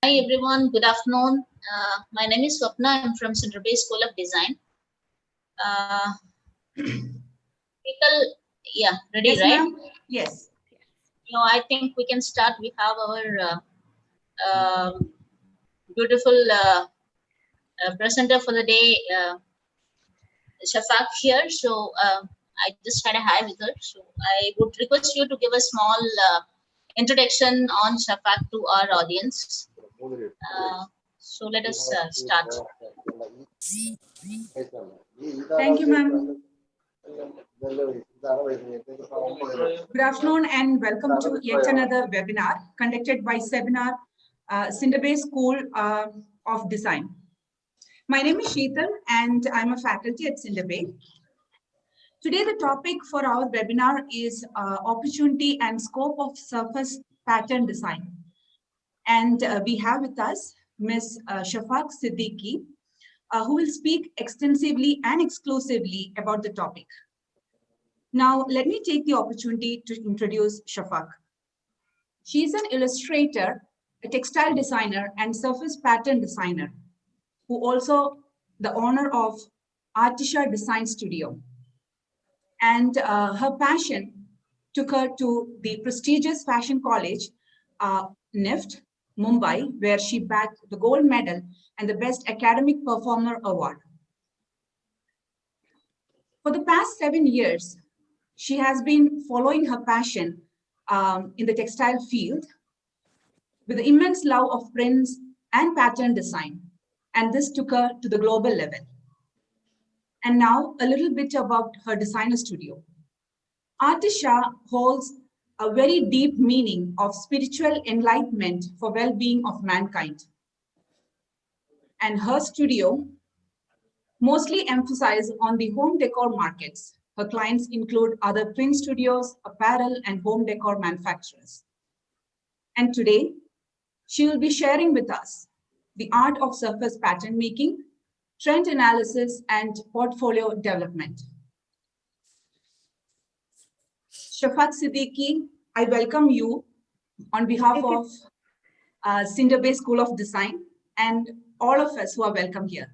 Hi everyone, good afternoon. My name is Swapna. I'm from Cindrebay School of Design. People, yeah, ready, Yes, right? Yes. I think we can start. We have our beautiful presenter for the day, Shafaque here. So I just had a hi with her. So I would request you to give a small introduction on Shafaque to our audience. So let us start. Thank you, ma'am. Good afternoon and welcome to yet another webinar conducted by Cindrebay School of Design. My name is Sheetal and I'm a faculty at Cindrebay. Today, the topic for our webinar is opportunity and scope of surface pattern design. And we have with us Ms. Shafaque Siddiqui, who will speak extensively and exclusively about the topic. Now, let me take the opportunity to introduce Shafaque. She is an illustrator, a textile designer, and surface pattern designer, who also the owner of Artisha Design Studio. And her passion took her to the prestigious fashion college, NIFT Mumbai, where she bagged the gold medal and the Best Academic Performer Award. For the past 7 years, she has been following her passion in the textile field with the immense love of prints and pattern design. And this took her to the global level. And now a little bit about her designer studio. Artisha holds a very deep meaning of spiritual enlightenment for well-being of mankind. And her studio mostly emphasizes on the home decor markets. Her clients include other print studios, apparel, and home decor manufacturers. And today, she will be sharing with us the art of surface pattern making, trend analysis, and portfolio development. Shafaque Siddiqui, I welcome you on behalf of Cindrebay School of Design and all of us who are welcome here.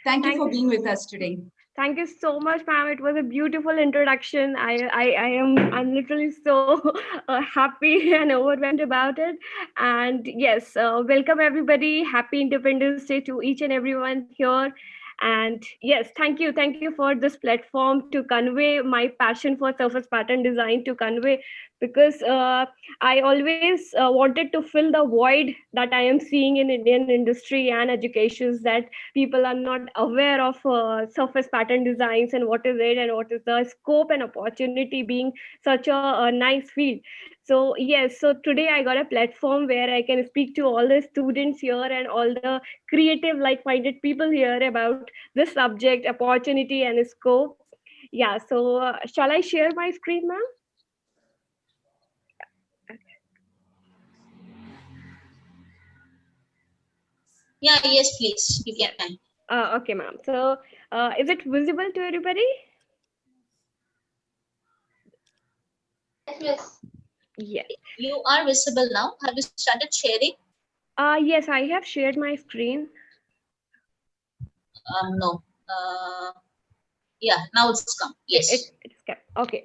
Thank you for being with us today. Thank you so much, ma'am. It was a beautiful introduction. I'm literally so happy and overwhelmed about it. And yes, welcome everybody. Happy Independence Day to each and everyone here. And yes, thank you for this platform to convey my passion for surface pattern design, to convey, because I always wanted to fill the void that I am seeing in Indian industry and educations, that people are not aware of surface pattern designs and what is it and what is the scope and opportunity being such a nice field. So yes, so today I got a platform where I can speak to all the students here and all the creative like-minded people here about this subject, opportunity and scope. Yeah, so shall I share my screen, ma'am? Yeah, yes, please, you can. Okay, ma'am. So is it visible to everybody? Yes. Yes. You are visible now. Have you started sharing? Yes, I have shared my screen. No. Yeah, now it's come. Yes. It's come. Okay.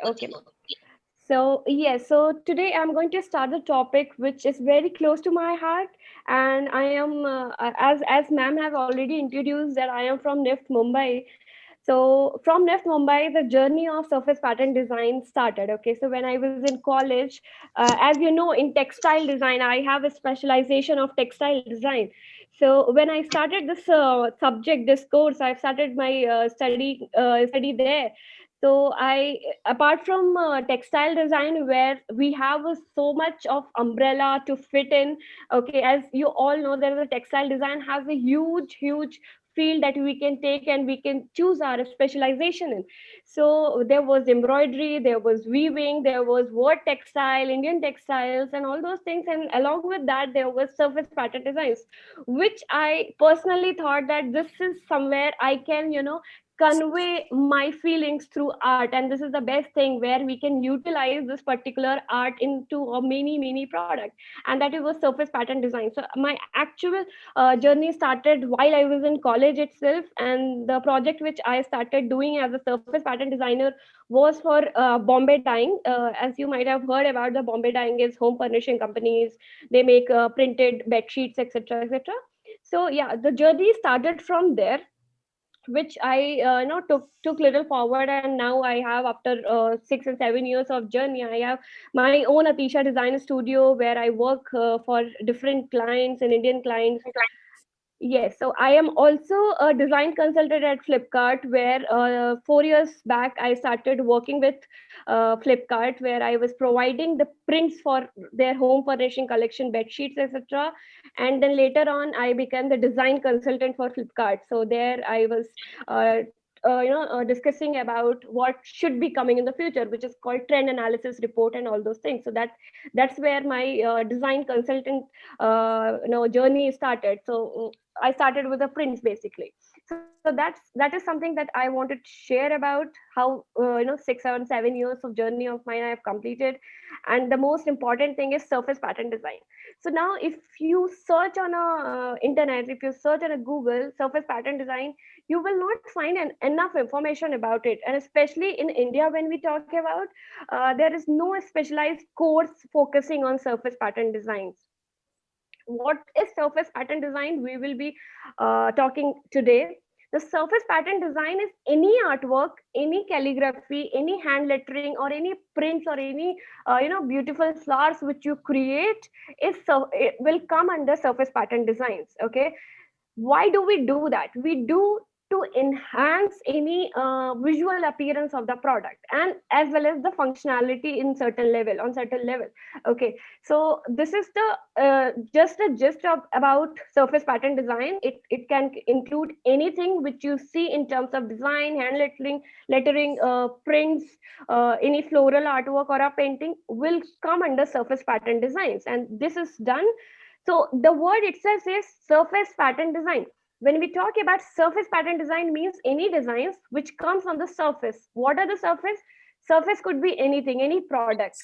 So yes, so today I'm going to start the topic which is very close to my heart, and I am as ma'am have already introduced that I am from NIFT Mumbai. So from NIFT Mumbai, the journey of surface pattern design started. Okay, so when I was in college, as you know, in textile design, I have a specialization of textile design. So when I started this subject, this course, I started my study there. So I, apart from textile design, where we have so much of umbrella to fit in. Okay, as you all know, there is a textile design has a huge field that we can take and we can choose our specialization in. So there was embroidery, there was weaving, there was word textile, Indian textiles, and all those things. And along with that, there was surface pattern designs, which I personally thought that this is somewhere I can, convey my feelings through art, and this is the best thing where we can utilize this particular art into a many product, and that is a surface pattern design. So my actual journey started while I was in college itself, and the project which I started doing as a surface pattern designer was for Bombay Dyeing. As you might have heard about, the Bombay Dyeing is home furnishing companies. They make printed bed sheets, etc., etc. So yeah, the journey started from there, which I took little forward, and now I have, after 6 and 7 years of journey, I have my own Atisha design studio where I work for different clients and Indian clients. Yes, so I am also a design consultant at Flipkart, where 4 years back I started working with Flipkart, where I was providing the prints for their home furnishing collection, bed sheets, etc. And then later on, I became the design consultant for Flipkart. So there I was discussing about what should be coming in the future, which is called trend analysis report and all those things. So that's where my design consultant journey started. So I started with the prints basically. So that is something that I wanted to share about how 6, 7, 7 years of journey of mine I have completed. And the most important thing is surface pattern design. So now if you search on a internet, if you search on a Google surface pattern design, you will not find enough information about it. And especially in India, when we talk about, there is no specialized course focusing on surface pattern designs. What is surface pattern design? We will be talking today. The surface pattern design is any artwork, any calligraphy, any hand lettering, or any prints, or any beautiful flowers which you create it will come under surface pattern designs. Okay, why do we do that? We do to enhance any visual appearance of the product, and as well as the functionality in certain level, on certain level. Okay, so this is the just a gist of about surface pattern design. It can include anything which you see in terms of design, hand lettering, prints, any floral artwork or a painting will come under surface pattern designs, and this is done. So the word itself is surface pattern design. When we talk about surface pattern design, means any designs which comes on the surface. What are the surface? Surface could be anything, any product.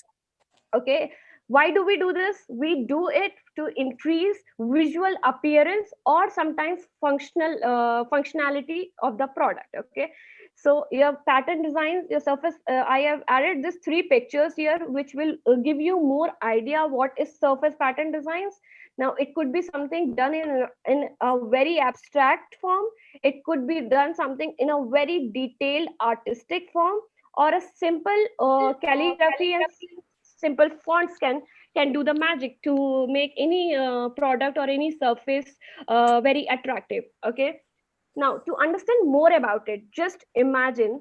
Okay, why do we do this? We do it to increase visual appearance or sometimes functionality of the product. Okay, so your pattern designs, your surface, I have added these 3 pictures here which will give you more idea what is surface pattern designs. Now it could be something done in a very abstract form, it could be done something in a very detailed artistic form, or a simple calligraphy and simple fonts can do the magic to make any product or any surface very attractive. Okay, now to understand more about it, just imagine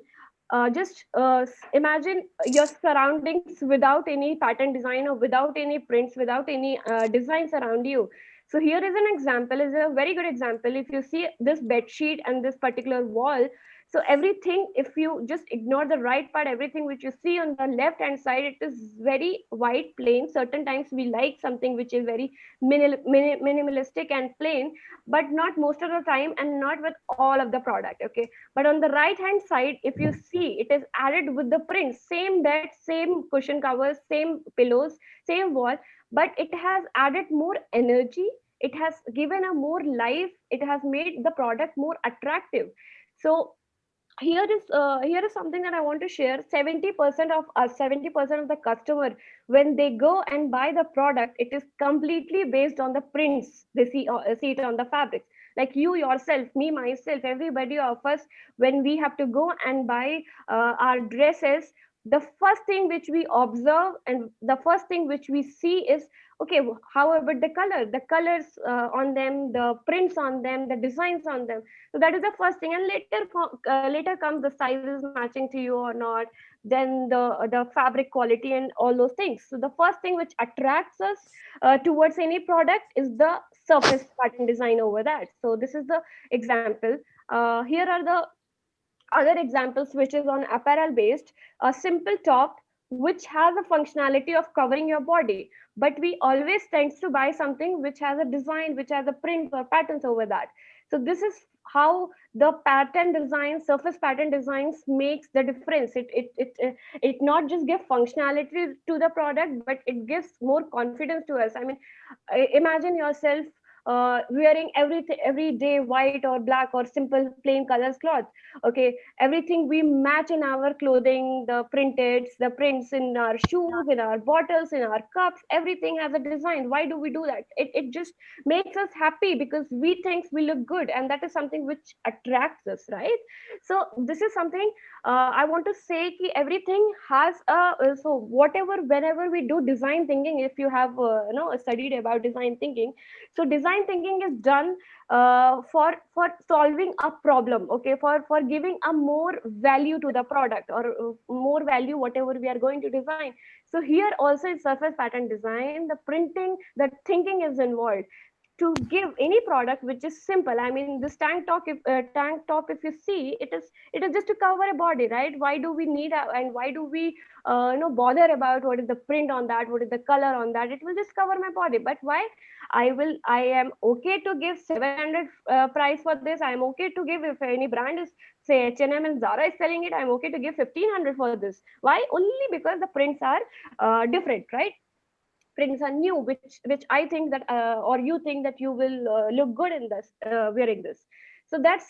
imagine your surroundings without any pattern design, or without any prints, without any designs around you. So here is an example, is a very good example. If you see this bed sheet and this particular wall, so everything, if you just ignore the right part, everything which you see on the left hand side, it is very white, plain. Certain times we like something which is very minimalistic and plain, but not most of the time, and not with all of the product. Okay, but on the right hand side, if you see, it is added with the print, same bed, same cushion covers, same pillows, same wall, but it has added more energy, it has given a more life, it has made the product more attractive. So here is something that I want to share. 70% of us, 70% of the customer, when they go and buy the product, it is completely based on the prints they see it on the fabrics. Like you yourself, me myself, everybody of us, when we have to go and buy our dresses, the first thing which we observe and the first thing which we see is, okay, how about the colors on them, the prints on them, the designs on them. So that is the first thing, and later comes the sizes matching to you or not, then the fabric quality and all those things. So the first thing which attracts us towards any product is the surface pattern design over that. So this is the example. Here are the other examples which is on apparel based. A simple top which has a functionality of covering your body, but we always tend to buy something which has a design, which has a print or patterns over that. So this is how the pattern design, surface pattern designs makes the difference. It not just give functionality to the product, but it gives more confidence to us. I mean, imagine yourself wearing every day white or black or simple plain colors cloth. Okay, everything we match in our clothing, the prints in our shoes, in our bottles, in our cups, everything has a design. Why do we do that? It just makes us happy because we think we look good, and that is something which attracts us, right? So this is something I want to say ki everything has a so whatever, whenever we do design thinking, if you have studied about design thinking, so design thinking is done for solving a problem, okay, for giving a more value to the product, or more value whatever we are going to design. So here also in surface pattern design, the printing, the thinking is involved to give any product which is simple. I mean, this tank top, if you see, it is just to cover a body, right? Why do we need and why do we bother about what is the print on that, what is the color on that? It will just cover my body. But why I am okay to give 700 price for this. I am okay to give, if any brand is, say, H&M and Zara is selling it, I'm okay to give 1500 for this. Why? Only because the prints are different, right? Prints are new, which I think that or you think that you will look good in this, wearing this. So that's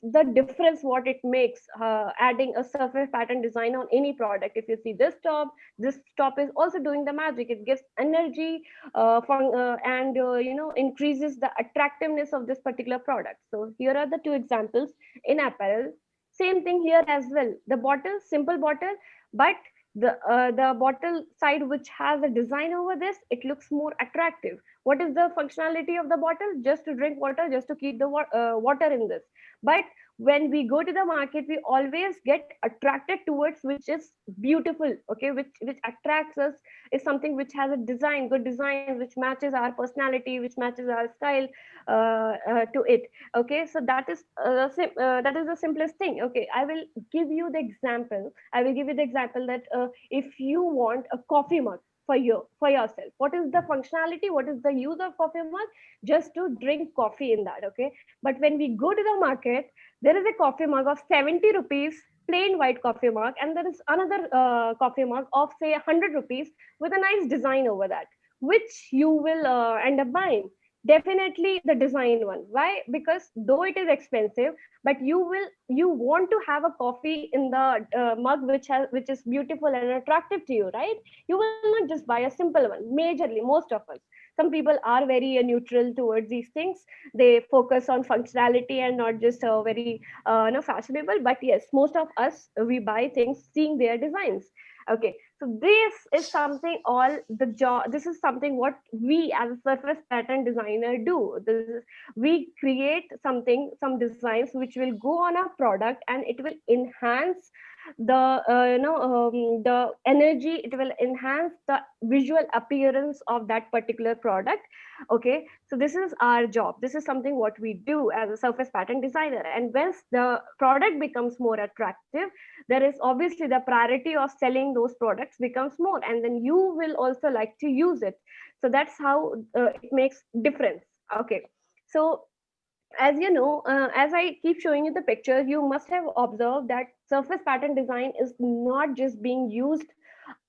the difference what it makes, adding a surface pattern design on any product. If you see this top is also doing the magic. It gives energy and increases the attractiveness of this particular product. So here are the two examples in apparel. Same thing here as well. The bottle, simple bottle, but the bottle side which has a design over this, it looks more attractive. What is the functionality of the bottle? Just to drink water, just to keep the water in this. But when we go to the market, we always get attracted towards which is beautiful, okay, which attracts us, is something which has a design, good design, which matches our personality, which matches our style to it. Okay, so that is the simplest thing. Okay, I will give you the example that if you want a coffee mug for yourself, what is the functionality, what is the use of coffee mug? Just to drink coffee in that. Okay, but when we go to the market, there is a coffee mug of 70 rupees, plain white coffee mug, and there is another coffee mug of, say, 100 rupees with a nice design over that. Which you will end up buying? Definitely the design one. Why? Because though it is expensive, but you want to have a coffee in the mug which is beautiful and attractive to you, right? You will not just buy a simple one. Majorly, most of us, some people are very neutral towards these things. They focus on functionality and not just very fashionable. But yes, most of us, we buy things seeing their designs. Okay, so this is something all the job. This is something what we as a surface pattern designer do. We create some designs which will go on a product, and it will enhance the energy. It will enhance the visual appearance of that particular product. Okay, so this is our job. This is something what we do as a surface pattern designer. And once the product becomes more attractive, there is obviously the priority of selling those products becomes more, and then you will also like to use it. So that's how it makes difference. Okay, so as you know, as I keep showing you the pictures, you must have observed that surface pattern design is not just being used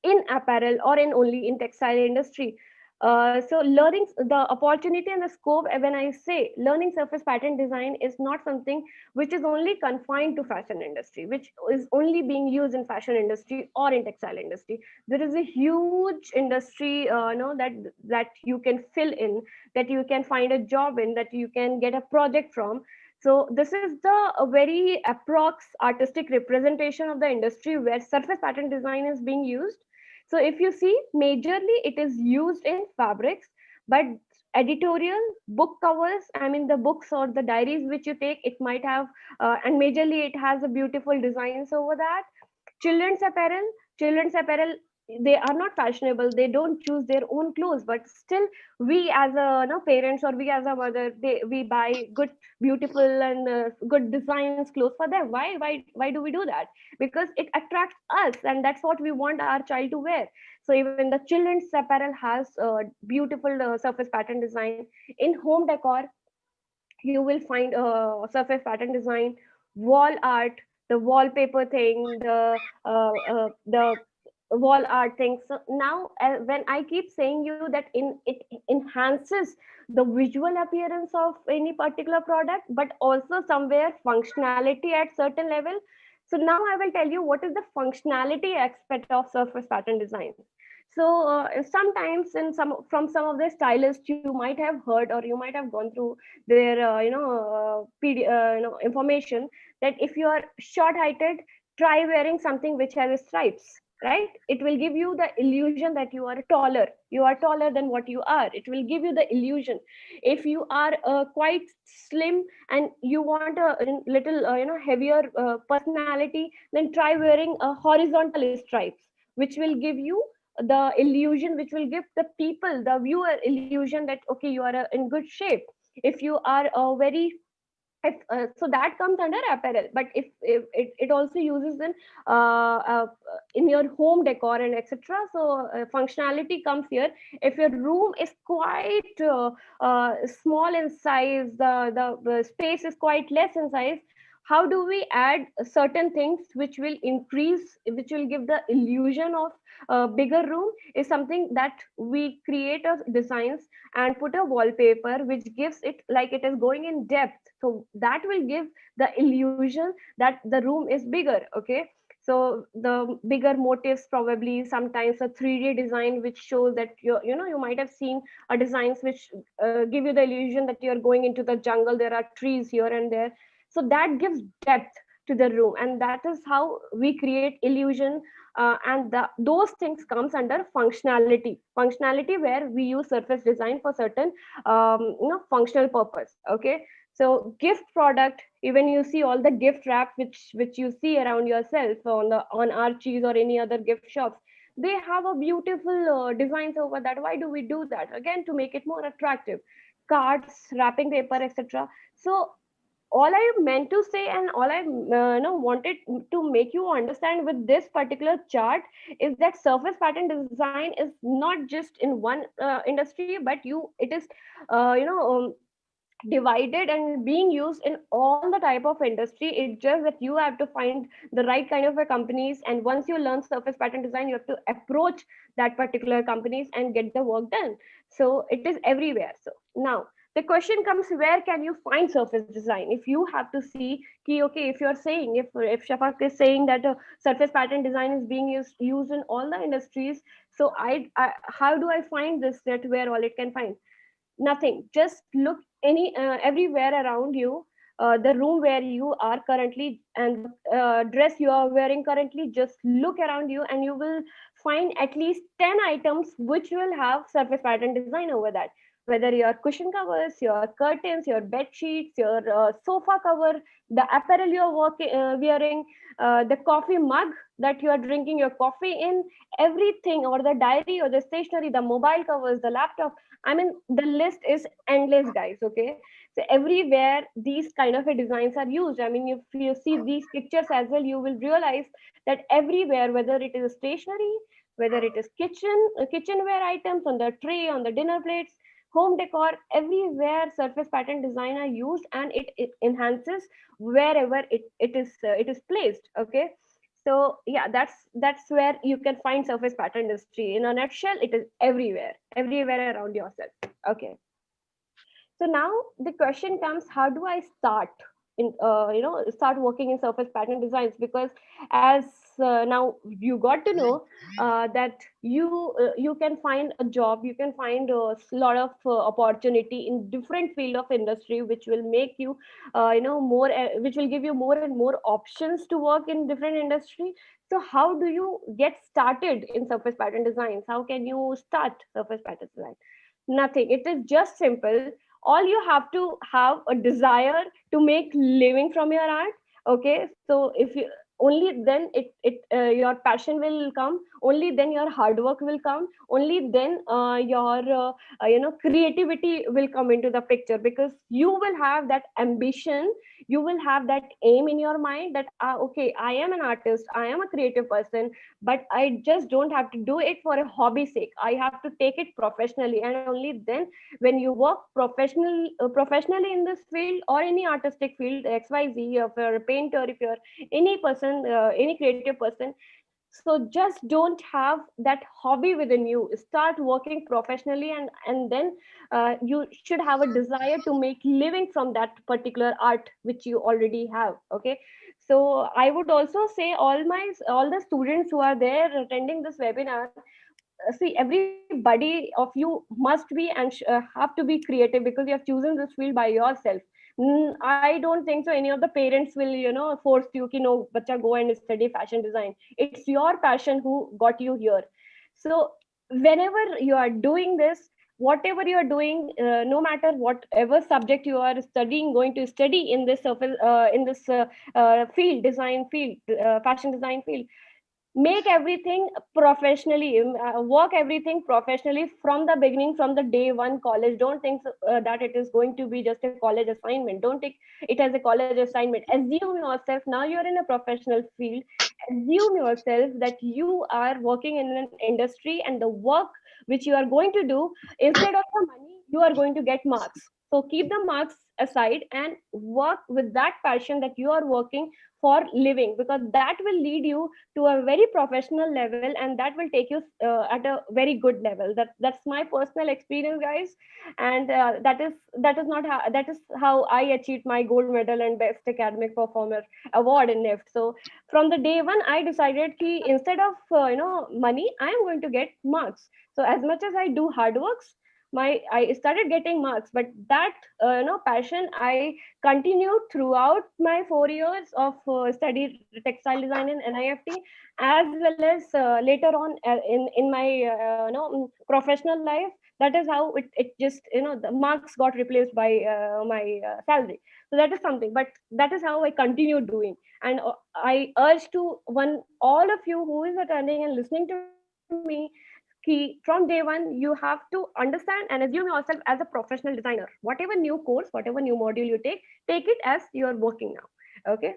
in apparel or in only in textile industry. So learning the opportunity and the scope, when I say learning surface pattern design, is not something which is only confined to fashion industry, which is only being used in fashion industry or in textile industry. There is a huge industry that you can fill in, that you can find a job in, that you can get a project from. So this is the a very approx artistic representation of the industry where surface pattern design is being used. So if you see, majorly it is used in fabrics, but editorial, book covers, I mean the books or the diaries which you take, it might have, and majorly it has a beautiful designs over that. Children's apparel, they are not fashionable. They don't choose their own clothes, but still we as a parents, or we as a mother, we buy good, beautiful and good designs clothes for them. Why do we do that? Because it attracts us, and that's what we want our child to wear. So even the children's apparel has beautiful surface pattern design. In home decor, you will find surface pattern design, wall art, the wallpaper thing, the wall art thing. So now when I keep saying you that it enhances the visual appearance of any particular product, but also somewhere functionality at certain level. So now I will tell you what is the functionality aspect of surface pattern design. So sometimes in some of the stylists you might have heard, or you might have gone through their information, that if you are short heighted, try wearing something which has stripes, right? It will give you the illusion that you are taller than what you are. It will give you the illusion. If you are quite slim and you want a little heavier personality, then try wearing a horizontal stripes, which will give you the illusion, which will give the people, the viewer, illusion that okay, you are in good shape. If you are very if, so that comes under apparel. But if it also uses in your home decor and etc. So functionality comes here. If your room is quite small in size, the space is quite less in size, how do we add certain things which will increase, which will give the illusion of a bigger room, is something that we create a designs and put a wallpaper which gives it like it is going in depth. So that will give the illusion that the room is bigger. Okay, so the bigger motifs, probably sometimes a 3D design which shows that you might have seen a designs which give you the illusion that you're going into the jungle, there are trees here and there. So that gives depth to the room, and that is how we create illusion. And those things comes under functionality, where we use surface design for certain functional purpose. Okay, so gift product, even you see all the gift wrap which you see around yourself on Archie's or any other gift shops, they have a beautiful designs over that. Why do we do that? Again, to make it more attractive. Cards, wrapping paper, etc. So all I meant to say, and all I wanted to make you understand with this particular chart, is that surface pattern design is not just in one industry, but it is divided and being used in all the type of industry. It's just that you have to find the right kind of a companies, and once you learn surface pattern design, you have to approach that particular companies and get the work done. So it is everywhere. So now the question comes, where can you find surface design? If you have to see okay, if you're saying, if Shafaque is saying that surface pattern design is being used in all the industries, so I how do I find this, that where all it can find? Nothing. Just look everywhere around you, the room where you are currently, and dress you are wearing currently. Just look around you and you will find at least 10 items which will have surface pattern design over that. Whether your cushion covers, your curtains, your bed sheets, your sofa cover, the apparel you're wearing, the coffee mug that you are drinking your coffee in, everything, or the diary or the stationery, the mobile covers, the laptop. I mean, the list is endless, guys. Okay, so everywhere these kind of designs are used. I mean, if you see these pictures as well, you will realize that everywhere, whether it is stationery, whether it is kitchenware items on the tray, on the dinner plates, home decor, everywhere surface pattern design are used, and it enhances wherever it is placed. Okay, so yeah, that's where you can find surface pattern industry. In a nutshell, it is everywhere around yourself. Okay, so now the question comes, how do I start start working in surface pattern designs? Because as now you got to know that you can find a job, you can find a lot of opportunity in different field of industry, which will make you more which will give you more and more options to work in different industry. So how do you get started in surface pattern designs? How can you start surface pattern design? Nothing. It is just simple. All you have to have a desire to make living from your art. Okay, so if you only then your passion will come, only then your hard work will come, only then your creativity will come into the picture, because you will have that ambition, you will have that aim in your mind that okay, I am an artist, I am a creative person, but I just don't have to do it for a hobby sake. I have to take it professionally, and only then, when you work professionally in this field or any artistic field, XYZ, if you're a painter, if you're any person, any creative person, so just don't have that hobby within you, start working professionally, and then you should have a desire to make living from that particular art which you already have. Okay, so I would also say all the students who are there attending this webinar, see, everybody of you must be and have to be creative, because you have chosen this field by yourself. I don't think so any of the parents will, force you ki no bacha go and study fashion design. It's your passion who got you here. So whenever you are doing this, whatever you are doing, no matter whatever subject you are studying, going to study in this field, design field, fashion design field, make everything professionally, work everything professionally from the beginning, from the day one college. Don't think that it is going to be just a college assignment. Don't take it as a college assignment. Assume yourself, now you're in a professional field, assume yourself that you are working in an industry, and the work which you are going to do, instead of the money, you are going to get marks. So keep the marks aside and work with that passion that you are working for living, because that will lead you to a very professional level, and that will take you at a very good level. That's my personal experience, guys. And that is how I achieved my gold medal and best academic performer award in NIFT. So from the day one, I decided ki instead of money, I am going to get marks. So as much as I do hard works, I started getting marks. But that passion I continued throughout my 4 years of study textile design in NIFT, as well as later on in my professional life. That is how it just, the marks got replaced by my salary. So that is something, but that is how I continue doing. And I urge to one all of you who is attending and listening to me, from day one you have to understand and assume yourself as a professional designer. Whatever new course, whatever new module you take it as you are working now. Okay,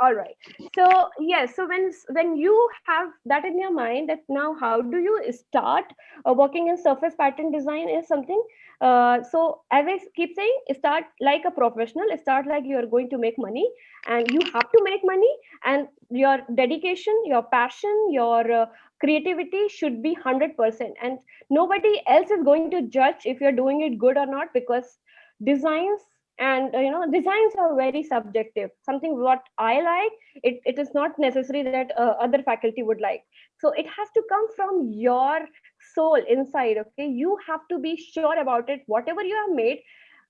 all right. So yes, so when you have that in your mind, that now how do you start working in surface pattern design is something. So as I keep saying, start like a professional, start like you are going to make money, and you have to make money, and your dedication, your passion, your creativity should be 100%, and nobody else is going to judge if you're doing it good or not, because designs and designs are very subjective. Something what I like, it is not necessary that other faculty would like. So it has to come from your soul inside. Okay, you have to be sure about it. Whatever you have made,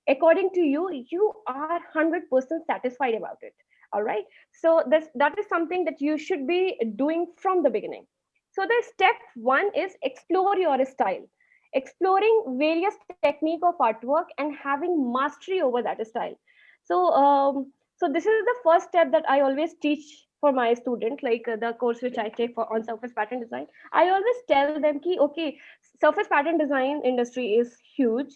according to you, you are 100% satisfied about it. All right, so that is something that you should be doing from the beginning. So the step one is explore your style, exploring various technique of artwork and having mastery over that style. So this is the first step that I always teach for my student, like the course which I take for on surface pattern design. I always tell them ki okay, surface pattern design industry is huge.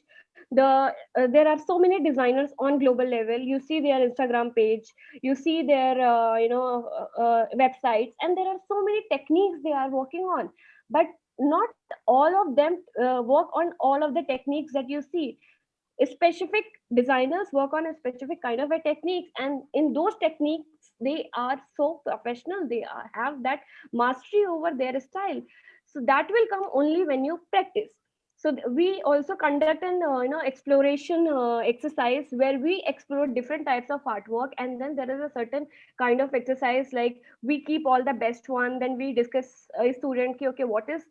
There are so many designers on global level. You see their Instagram page, you see their websites, and there are so many techniques they are working on. But not all of them work on all of the techniques that you see. Specific designers work on a specific kind of a techniques, and in those techniques they are so professional, have that mastery over their style. So that will come only when you practice. So we also conduct an exploration exercise where we explore different types of artwork, and then there is a certain kind of exercise like we keep all the best one, then we discuss a student ki, okay, what is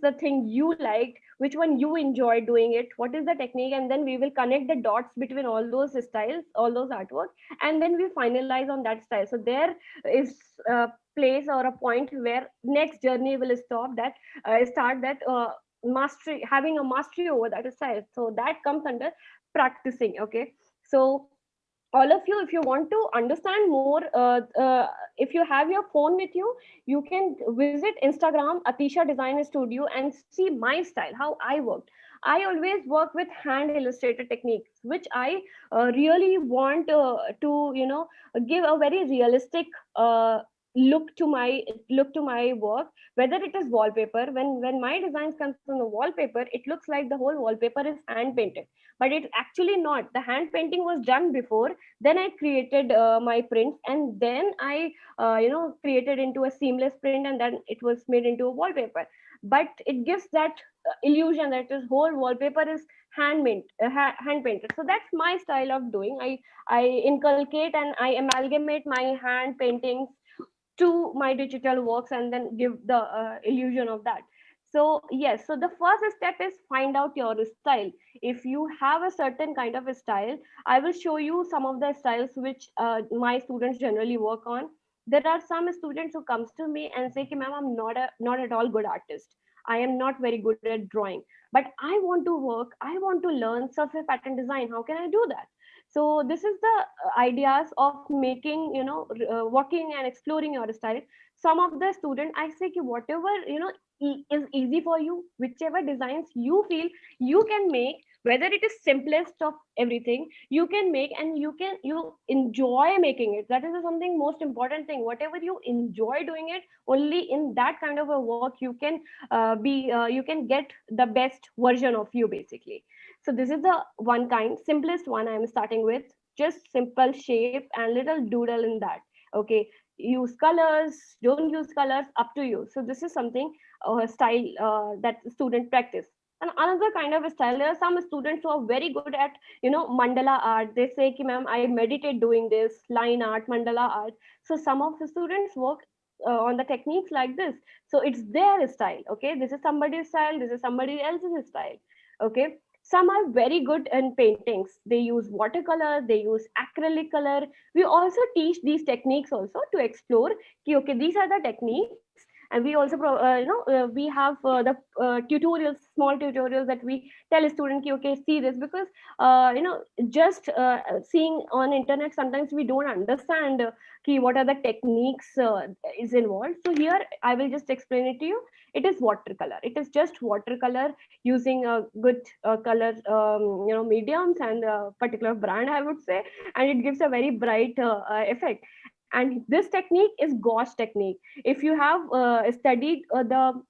the thing you liked, which one you enjoy doing it, what is the technique, and then we will connect the dots between all those styles, all those artwork, and then we finalize on that style. So there is a place or a point where next journey will start that mastery, having a mastery over that style. So that comes under practicing. Okay, so all of you, if you want to understand more, if you have your phone with you, you can visit Instagram Atisha Design Studio and see my style, how I worked. I always work with hand illustrated techniques, which I really want to, give a very realistic look to my work. Whether it is wallpaper, when my designs comes on the wallpaper, it looks like the whole wallpaper is hand painted, but it's actually not. The hand painting was done before, then I created my prints, and then I created into a seamless print, and then it was made into a wallpaper. But it gives that illusion that this whole wallpaper is hand painted. So that's my style of doing. I inculcate and I amalgamate my hand paintings to my digital works and then give the illusion of that. So yes, so the first step is find out your style. If you have a certain kind of a style, I will show you some of the styles which my students generally work on. There are some students who comes to me and say, ma'am, I'm not at all good artist, I am not very good at drawing, but I want to work, I want to learn surface pattern design, how can I do that? So this is the ideas of making, working and exploring your style. Some of the student, I say ki whatever is easy for you, whichever designs you feel you can make, whether it is simplest of everything you can make, and you enjoy making it. That is something most important thing. Whatever you enjoy doing it, only in that kind of a work you can you can get the best version of you, basically. So this is the one kind, simplest one I'm starting with. Just simple shape and little doodle in that. Okay, use colors, don't use colors, up to you. So this is something style that student practice. And another kind of style, there are some students who are very good at mandala art. They say ki ma'am, I meditate doing this line art, mandala art. So some of the students work on the techniques like this. So it's their style. Okay, this is somebody's style, this is somebody else's style. Okay, some are very good in paintings. They use watercolor, they use acrylic color. We also teach these techniques also to explore ki, okay, these are the techniques. And we also we have the tutorials, small tutorials, that we tell a student ki, okay, see this, because just seeing on internet, sometimes we don't understand ki what are the techniques is involved. So here I will just explain it to you. It is watercolor, it is just watercolor using a good color mediums and a particular brand, I would say, and it gives a very bright effect. And this technique is gauche technique. If you have studied the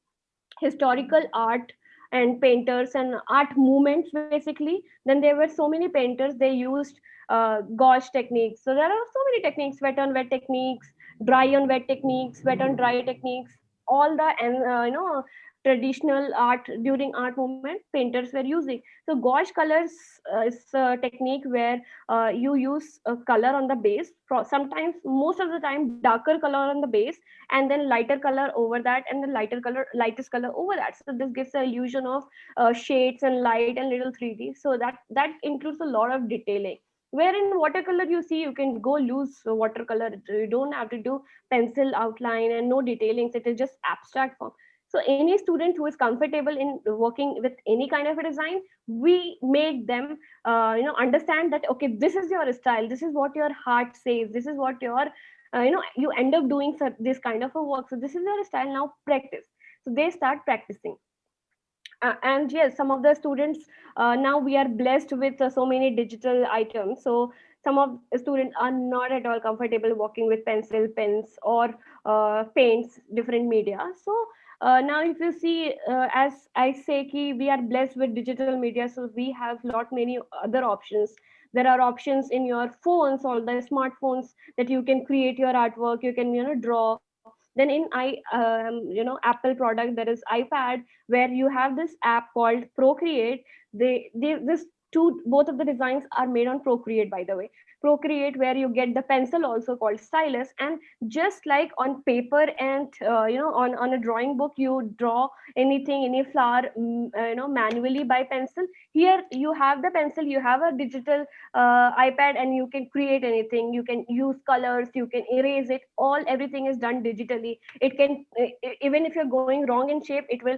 historical art and painters and art movements, basically, then there were so many painters, they used gauche techniques. So there are so many techniques: wet on wet techniques, dry on wet techniques, wet on dry techniques, all the and traditional art, during art movement, painters were using. So gouache colors is a technique where you use a color on the base, sometimes, most of the time, darker color on the base, and then lighter color over that, and then lightest color over that. So this gives the illusion of shades and light and little 3D. So that includes a lot of detailing. Where in watercolor, you see, you can go loose watercolor, you don't have to do pencil outline and no detailings, it is just abstract form. So any student who is comfortable in working with any kind of a design, we make them understand that, okay, this is your style, this is what your heart says, this is what your you end up doing this kind of a work, so this is your style, now practice. So they start practicing. And yes, some of the students, now we are blessed with so many digital items. So some of the students are not at all comfortable working with pencil, pens, or paints, different media. So now if you see, as I say ki we are blessed with digital media, so we have lot many other options. There are options in your phones, all the smartphones, that you can create your artwork, you can draw. Then in Apple product, there is iPad, where you have this app called Procreate. This two both of the designs are made on Procreate, by the way. Procreate, where you get the pencil also called stylus, and just like on paper and on a drawing book, you draw anything, any flower, manually by pencil. Here you have the pencil, you have a digital iPad, and you can create anything, you can use colors, you can erase it, everything is done digitally. It can even if you're going wrong in shape, it will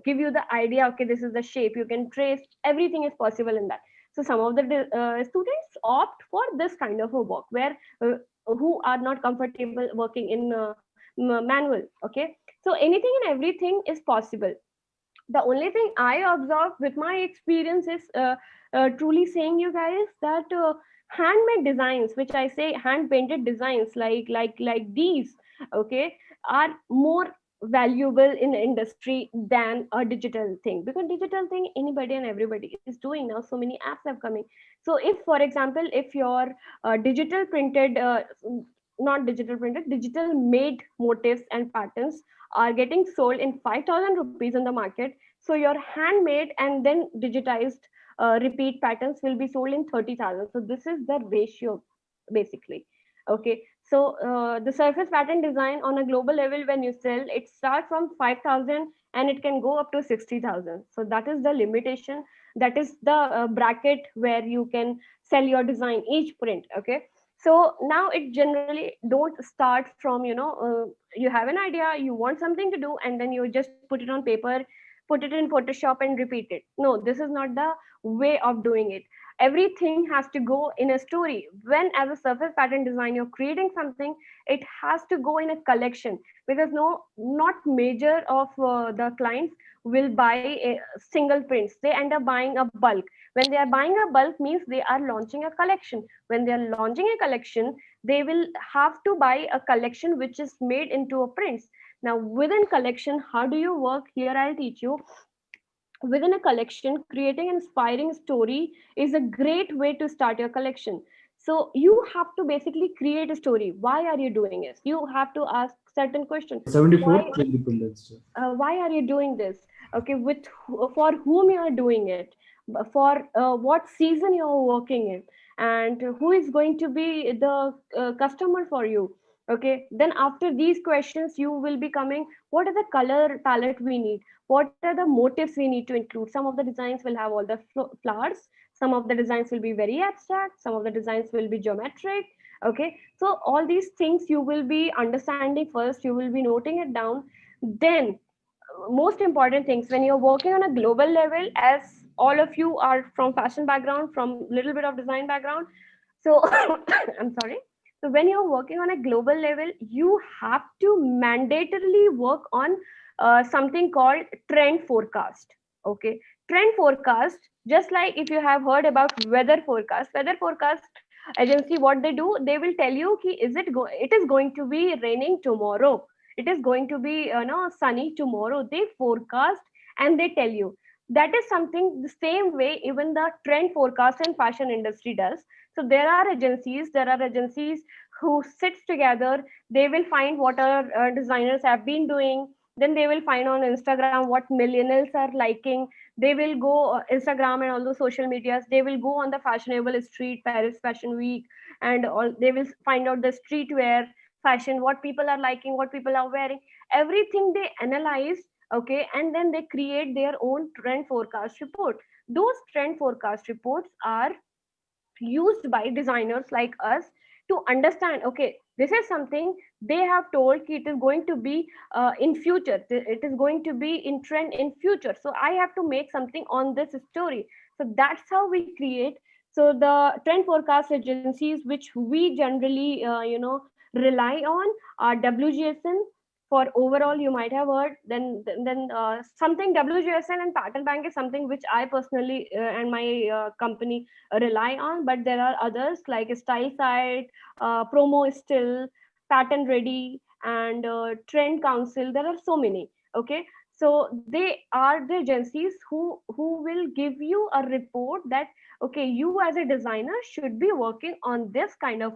give you the idea, okay, this is the shape, you can trace, everything is possible in that. So some of the students opt for this kind of a work where who are not comfortable working in manual. Okay, so anything and everything is possible. The only thing I observe with my experience is truly saying you guys that handmade designs, which I say hand painted designs like these, okay, are more valuable in the industry than a digital thing, because digital thing anybody and everybody is doing now. So many apps have coming. So if, for example, if your digital printed not digital printed, digital made motifs and patterns are getting sold in 5,000 rupees in the market, so your handmade and then digitized repeat patterns will be sold in 30,000. So this is the ratio basically. Okay, so the surface pattern design on a global level, when you sell, it starts from 5,000 and it can go up to 60,000. So that is the limitation. That is the bracket where you can sell your design, each print. Okay, so now it generally don't start from, you have an idea, you want something to do, and then you just put it on paper, put it in Photoshop and repeat it. No, this is not the way of doing it. Everything has to go in a story. When as a surface pattern design you're creating something, it has to go in a collection, because not major of the clients will buy a single prints. They end up buying a bulk. When they are buying a bulk means they are launching a collection. When they are launching a collection, they will have to buy a collection which is made into a prints. Now within collection, how do you work? Here I'll teach you. Within a collection, creating an inspiring story is a great way to start your collection. So you have to basically create a story. Why are you doing this? You have to ask certain questions. 74 Why are you doing this? Okay, for whom you are doing it, for what season you are working in, and who is going to be the customer for you. Okay, then after these questions you will be coming, what are the color palette we need, what are the motifs we need to include. Some of the designs will have all the flowers, some of the designs will be very abstract, some of the designs will be geometric. Okay, so all these things you will be understanding first, you will be noting it down. Then most important things, when you're working on a global level, as all of you are from fashion background, from little bit of design background, so I'm sorry. So when you're working on a global level, you have to mandatorily work on something called trend forecast. Okay, trend forecast, just like if you have heard about weather forecast agency, what they do, they will tell you ki, it is going to be raining tomorrow, it is going to be sunny tomorrow. They forecast and they tell you. That is something the same way even the trend forecast and fashion industry does. So there are agencies who sits together. They will find what our designers have been doing. Then they will find on Instagram what millennials are liking. They will go Instagram and all those social medias. They will go on the fashionable street, Paris Fashion Week, and all. They will find out the streetwear fashion, what people are liking, what people are wearing. Everything they analyze. Okay, and then they create their own trend forecast report. Those trend forecast reports are used by designers like us to understand, okay, this is something they have told it is going to be in future, it is going to be in trend in future, so I have to make something on this story. So that's how we create. So the trend forecast agencies which we generally rely on are WGSN. For overall, you might have heard. Then something WGSN and Pattern Bank is something which I personally and my company rely on. But there are others like Style Site, Promo Still, Pattern Ready, and Trend Council. There are so many. Okay, so they are the agencies who will give you a report that, okay, you as a designer should be working on this kind of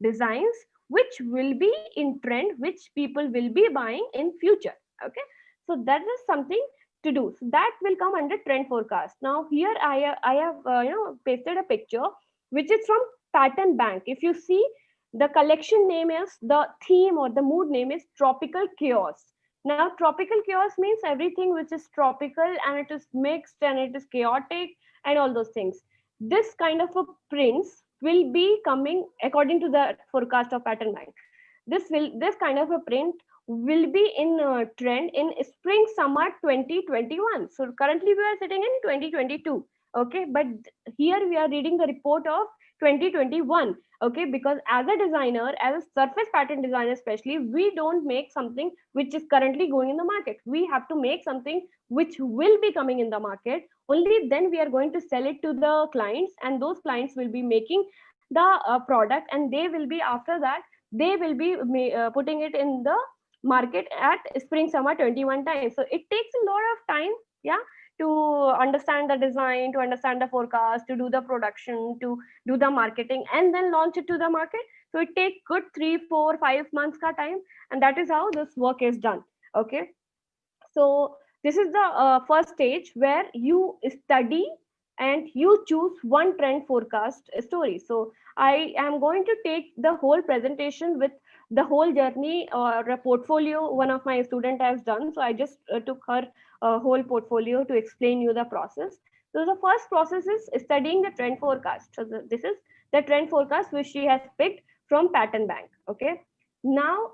designs which will be in trend, which people will be buying in future. Okay, so that is something to do. So that will come under trend forecast. Now here I have pasted a picture which is from Pattern Bank. If you see, the collection name is, the theme or the mood name is Tropical Chaos. Now tropical chaos means everything which is tropical and it is mixed and it is chaotic and all those things. This kind of a prints will be coming according to the forecast of Pattern Bank. This kind of a print will be in trend in spring summer 2021. So currently we are sitting in 2022. Okay, but here we are reading the report of 2021. Okay, because as a designer, as a surface pattern designer especially, we don't make something which is currently going in the market. We have to make something which will be coming in the market. Only then we are going to sell it to the clients, and those clients will be making the product, and they will be, after that, they will be putting it in the market at spring summer 21 time. So it takes a lot of time, yeah, to understand the design, to understand the forecast, to do the production, to do the marketing, and then launch it to the market. So it takes good 3, 4, 5 months ka time, and that is how this work is done. Okay, so this is the first stage where you study and you choose one trend forecast story. So I am going to take the whole presentation with the whole journey or a portfolio one of my student has done. So I just took her whole portfolio to explain you the process. So the first process is studying the trend forecast. So this is the trend forecast which she has picked from Pattern Bank. Okay, now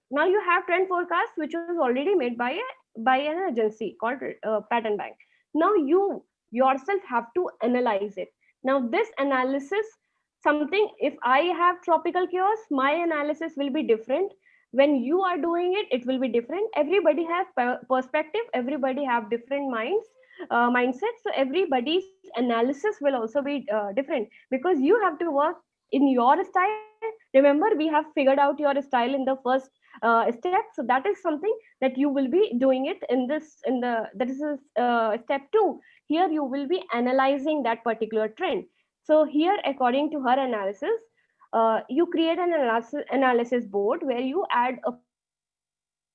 now you have trend forecast which was already made by an agency called Pattern Bank. Now you yourself have to analyze it. Now this analysis, something, if I have tropical chaos, my analysis will be different. When you are doing it, it will be different. Everybody has perspective, everybody have different mindset. So everybody's analysis will also be different, because you have to work in your style. Remember, we have figured out your style in the first step. So that is something that you will be doing it in the that is step 2. Here you will be analyzing that particular trend. So here, according to her analysis, you create an analysis board where you add a picture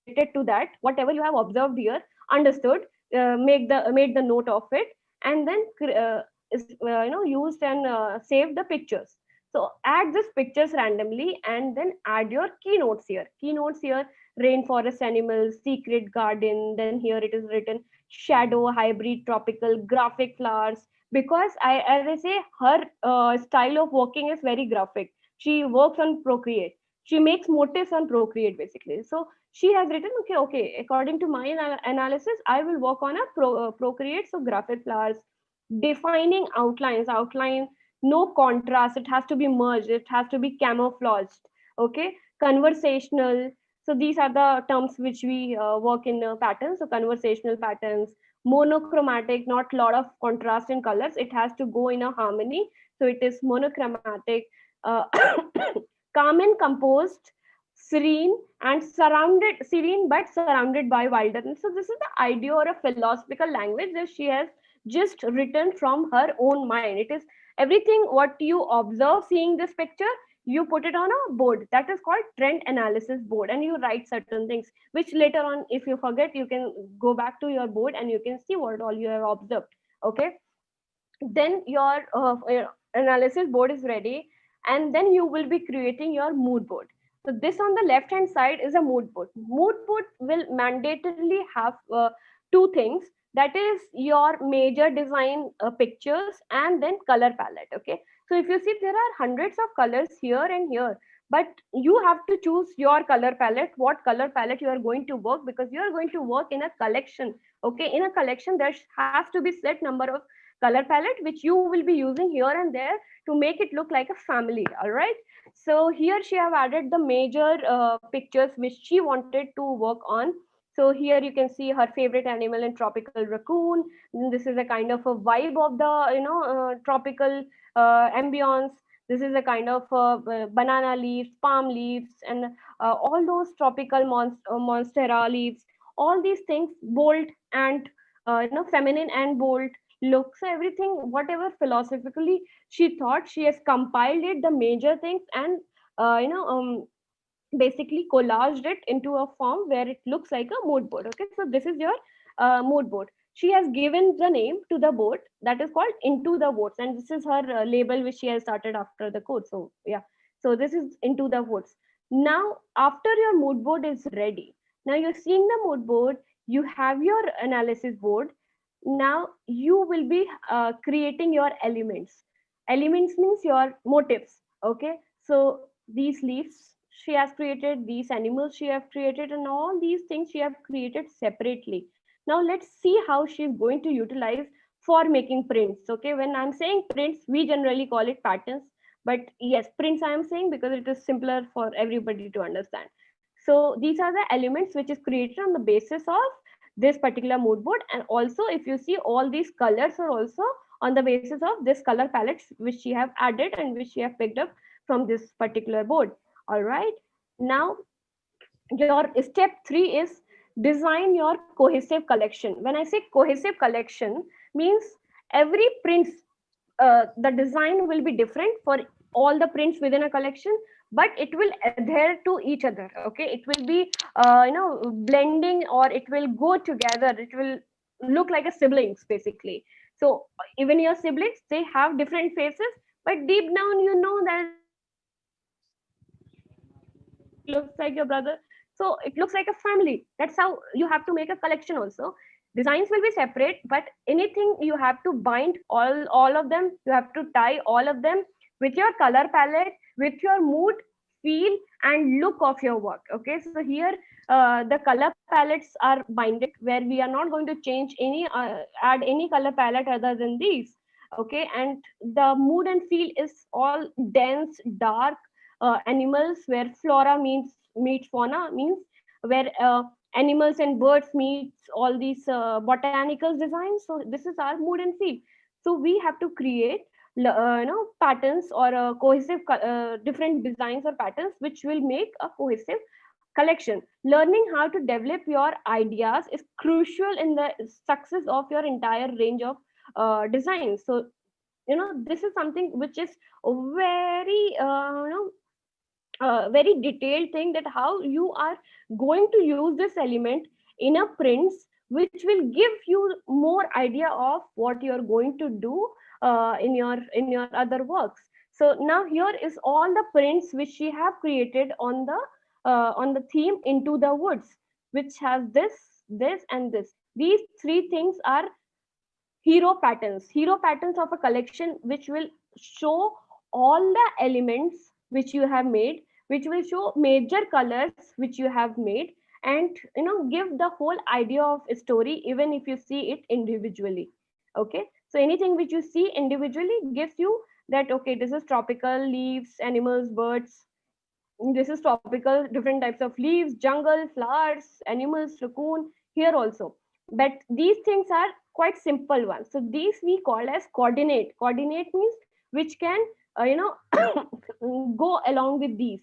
related to that, whatever you have observed here, understood, made the note of it, and then used and saved the pictures. So add these pictures randomly, and then add your keynotes here. Keynotes here: rainforest animals, secret garden. Then here it is written shadow, hybrid, tropical, graphic flowers. Because as I say, her style of working is very graphic. She works on Procreate. She makes motifs on Procreate basically. So she has written, okay, according to my analysis, I will work on a Procreate. So graphic flowers, defining outlines, outline, no contrast, it has to be merged, it has to be camouflaged. Okay, conversational. So these are the terms which we work in patterns. So conversational patterns, monochromatic, not lot of contrast in colors, it has to go in a harmony. So it is monochromatic. uh, Calm and composed, serene, and serene but surrounded by wilderness. So this is the idea or a philosophical language that she has just written from her own mind. It is everything what you observe seeing this picture, you put it on a board that is called trend analysis board, and you write certain things which later on, if you forget, you can go back to your board and you can see what all you have observed. Okay, then your analysis board is ready, and then you will be creating your mood board. So this on the left hand side is a mood board. Mood board will mandatorily have two things, that is your major design pictures and then color palette. Okay, so if you see, there are hundreds of colors here and here, but you have to choose your color palette, what color palette you are going to work, because you are going to work in a collection. Okay, in a collection there has to be set number of color palette which you will be using here and there to make it look like a family. All right, so here she have added the major pictures which she wanted to work on. So here you can see her favorite animal in tropical raccoon. This is a kind of a vibe of the tropical ambience. This is a kind of banana leaves, palm leaves, and all those tropical monstera leaves. All these things bold and feminine and bold look. So everything, whatever philosophically she thought, she has compiled it, the major things, and basically collaged it into a form where it looks like a mood board. Okay, so this is your mood board. She has given the name to the board that is called Into the Woods, and this is her label which she has started after the code. So yeah, so this is Into the Woods. Now after your mood board is ready, now you're seeing the mood board, you have your analysis board. Now you will be creating your elements. Elements means your motifs. Okay, so these leaves she has created, these animals she have created, and all these things she have created separately. Now let's see how she is going to utilize for making prints. Okay, when I'm saying prints, we generally call it patterns, but yes, prints I am saying because it is simpler for everybody to understand. So these are the elements which is created on the basis of this particular mood board. And also if you see, all these colors are also on the basis of this color palettes which she have added and which she have picked up from this particular board. All right, now your step 3 is design your cohesive collection. When I say cohesive collection, means every prints, the design will be different for all the prints within a collection, but it will adhere to each other. Okay, it will be blending, or it will go together, it will look like a siblings basically. So even your siblings, they have different faces, but deep down you know that looks like your brother. So it looks like a family. That's how you have to make a collection also. Designs will be separate, but anything you have to bind all of them, you have to tie all of them with your color palette, with your mood, feel and look of your work. Okay, so here the color palettes are binded, where we are not going to change any add any color palette other than these. Okay, and the mood and feel is all dense, dark, animals, where flora means meet fauna, means where animals and birds meets all these botanical designs. So this is our mood and feel. So we have to create patterns or cohesive different designs or patterns which will make a cohesive collection. Learning how to develop your ideas is crucial in the success of your entire range of designs. So this is something which is very very detailed thing, that how you are going to use this element in a prints, which will give you more idea of what you're going to do in your other works. So now here is all the prints which she have created on the theme Into the Woods, which has this and this. These three things are hero patterns of a collection, which will show all the elements which you have made, which will show major colors which you have made, and give the whole idea of a story, even if you see it individually. Okay, so anything which you see individually gives you that, okay, this is tropical leaves, animals, birds, this is tropical, different types of leaves, jungle, flowers, animals, raccoon, here also. But these things are quite simple ones. So these we call as coordinate means which can go along with these,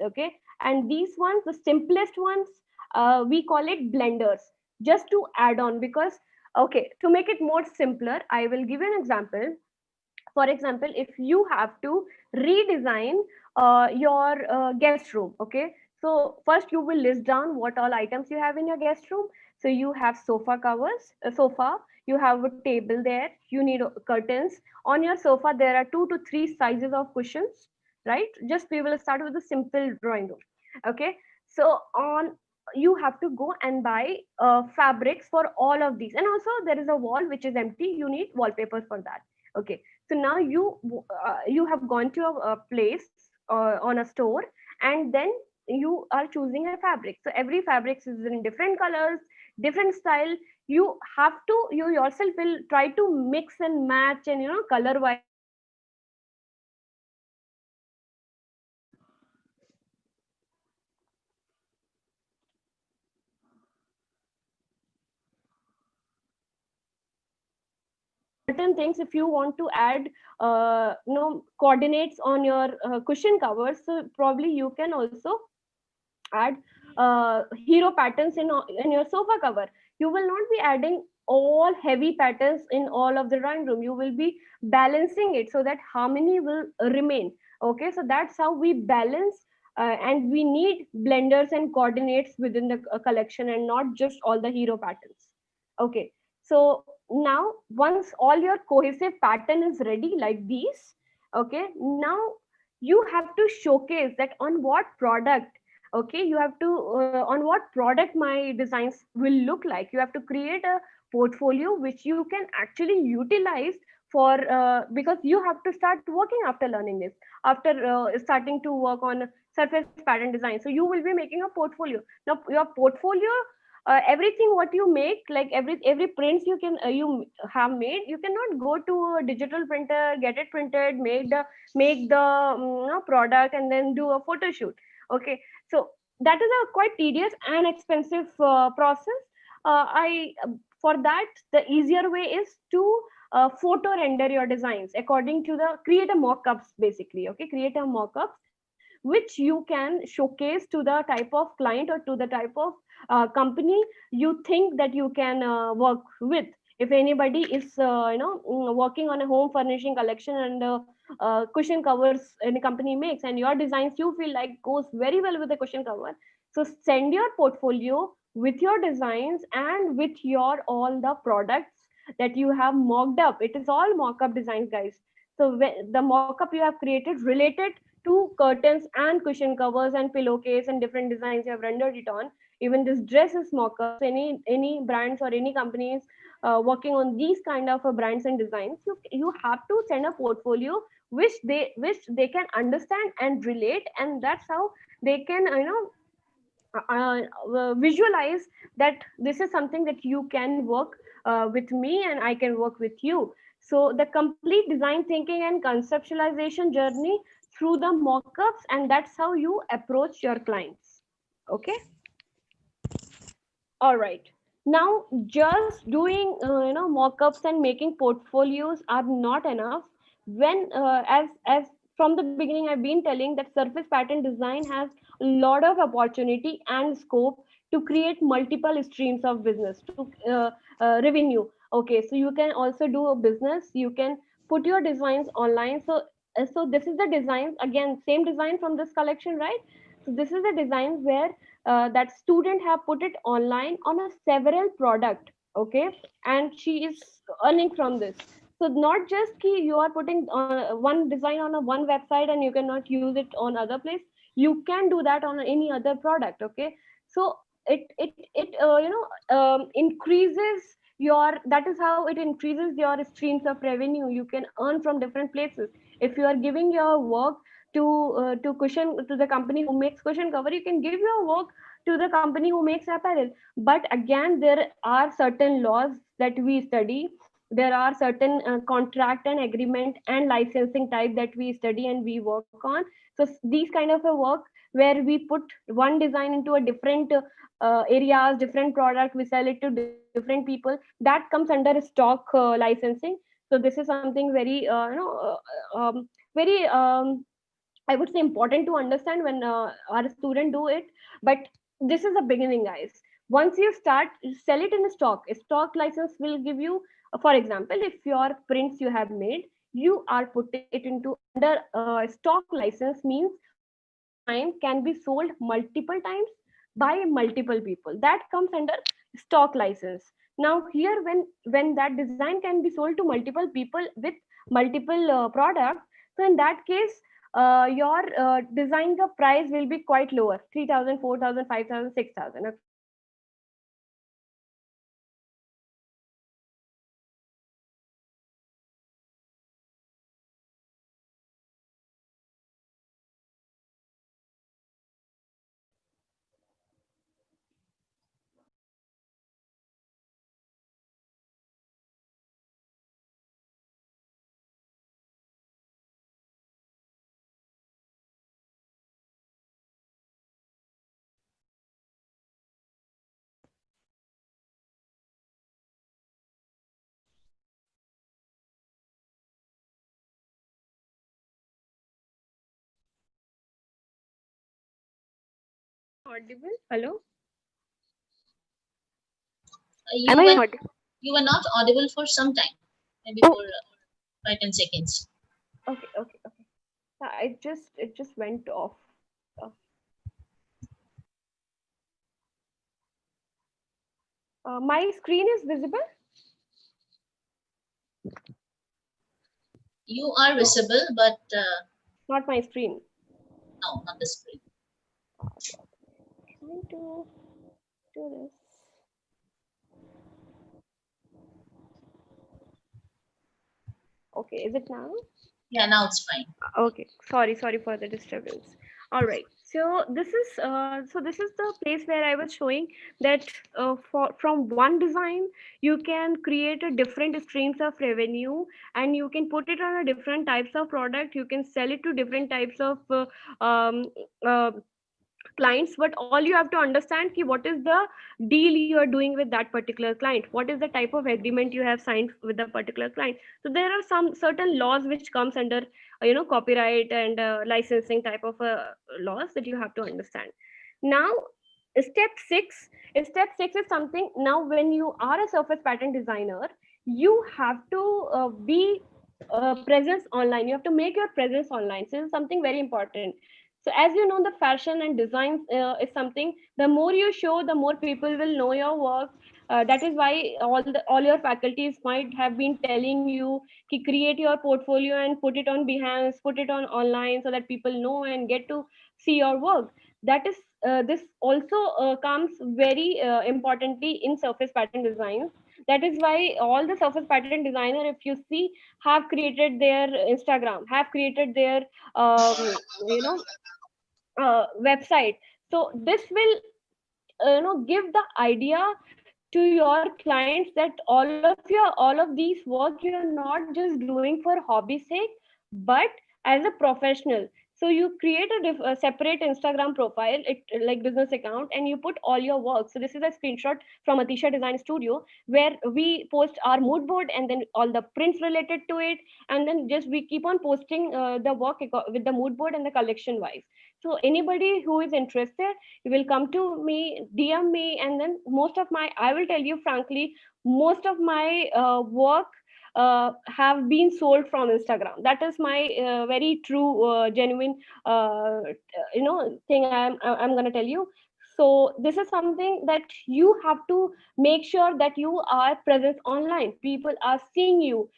okay. And these ones, the simplest ones, we call it blenders. Just to add on, because okay, to make it more simpler, I will give you an example. For example, if you have to redesign your guest room, okay, so first you will list down what all items you have in your guest room. So you have sofa covers, a sofa, you have a table there, you need curtains. On your sofa there are 2 to 3 sizes of cushions, right? Just we will start with a simple drawing room. Okay, so on, you have to go and buy fabrics for all of these, and also there is a wall which is empty, you need wallpaper for that. Okay, so now you have gone to a place on a store, and then you are choosing a fabric. So every fabric is in different colors, different style. You yourself will try to mix and match, and color wise certain things. If you want to add coordinates on your cushion covers, so probably you can also add hero patterns in your sofa cover. You will not be adding all heavy patterns in all of the drawing room. You will be balancing it so that harmony will remain. Okay, so that's how we balance, and we need blenders and coordinates within the collection, and not just all the hero patterns. Okay, so now once all your cohesive pattern is ready like these, okay, now you have to showcase that on what product. Okay, you have to on what product my designs will look like. You have to create a portfolio which you can actually utilize for because you have to start working after learning this, after starting to work on surface pattern design. So you will be making a portfolio. Now your portfolio everything what you make, like every prints you can you have made, you cannot go to a digital printer, get it printed, make the product and then do a photo shoot. Okay, so that is a quite tedious and expensive process. I For that, the easier way is to photo render your designs according to the create a mock-ups basically. Okay, create a mock-ups which you can showcase to the type of client or to the type of company you think that you can work with. If anybody is working on a home furnishing collection and cushion covers any company makes, and your designs you feel like goes very well with the cushion cover, so send your portfolio with your designs and with your all the products that you have mocked up. It is all mock-up designs, guys. So the mock-up you have created related to curtains and cushion covers and pillowcase and different designs you have rendered it on. Even this dress is mock-ups. Any brands or any companies working on these kind of brands and designs, you have to send a portfolio which they can understand and relate, and that's how they can visualize that this is something that you can work with me and I can work with you. So the complete design thinking and conceptualization journey through the mock-ups, and that's how you approach your clients. Okay, all right. Now just doing mock-ups and making portfolios are not enough. When as from the beginning I've been telling that surface pattern design has a lot of opportunity and scope to create multiple streams of business to revenue. Okay, so you can also do a business, you can put your designs online. So this is the designs, again same design from this collection, right? So this is the designs where that student have put it online on a several product. Okay, and she is earning from this. So not just key you are putting one design on a one website and you cannot use it on other place. You can do that on any other product. Okay, so it increases your, that is how it increases your streams of revenue. You can earn from different places. If you are giving your work to cushion to the company who makes cushion cover, you can give your work to the company who makes apparel. But again, there are certain laws that we study. There are certain contract and agreement and licensing type that we study and we work on. So these kind of a work where we put one design into a different areas, different product, we sell it to different people, that comes under stock licensing. So this is something very very I would say important to understand when our student do it. But this is a beginning, guys. Once you start, sell it in a stock. A stock license will give you, for example, if your prints you have made, you are putting it into under stock license, means one design can be sold multiple times by multiple people. That comes under stock license. Now here, when that design can be sold to multiple people with multiple products, so in that case your design the price will be quite lower, 3,000, 4,000, 5,000, 6,000. Okay, audible? Hello, You am I were audible? you were not audible for some time, maybe Oh, for 5-10 seconds. okay, okay, okay. It just went off. Uh, my screen is visible, You are visible, but not my screen. no, not the screen. Trying to do this. Okay, is it now? Yeah, now it's fine. Okay, sorry for the disturbance. All right, So this is the place where I was showing that from one design you can create a different streams of revenue, and you can put it on a different types of product. You can sell it to different types of um, uh, clients, but all you have to understand ki what is the deal you are doing with that particular client, what is the type of agreement you have signed with the particular client. So there are some certain laws which comes under copyright and licensing type of laws that you have to understand. Now step 6, step 6 is something. Now when you are a surface pattern designer, you have to be presence online, you have to make your presence online. So this is something very important. So as you know, the fashion and design is something, the more you show, the more people will know your work. That is why all your faculties might have been telling you to create your portfolio and put it on Behance, put it on online, so that people know and get to see your work. That is this also comes very importantly in surface pattern designs. That is why all the surface pattern designer, if you see, have created their Instagram, have created their um, you know website. So this will give the idea to your clients that all of these work you're not just doing for hobby sake, but as a professional. So you create a separate Instagram profile, like business account, and you put all your work. So this is a screenshot from Atisha Design Studio, where we post our mood board and then all the prints related to it, and then just we keep on posting the work with the mood board and the collection wise. So anybody who is interested, you will come to me, DM me, and then most of my, I will tell you frankly, most of my work have been sold from Instagram. That is my very true genuine thing I'm going to tell you. So this is something that you have to make sure that you are present online, people are seeing you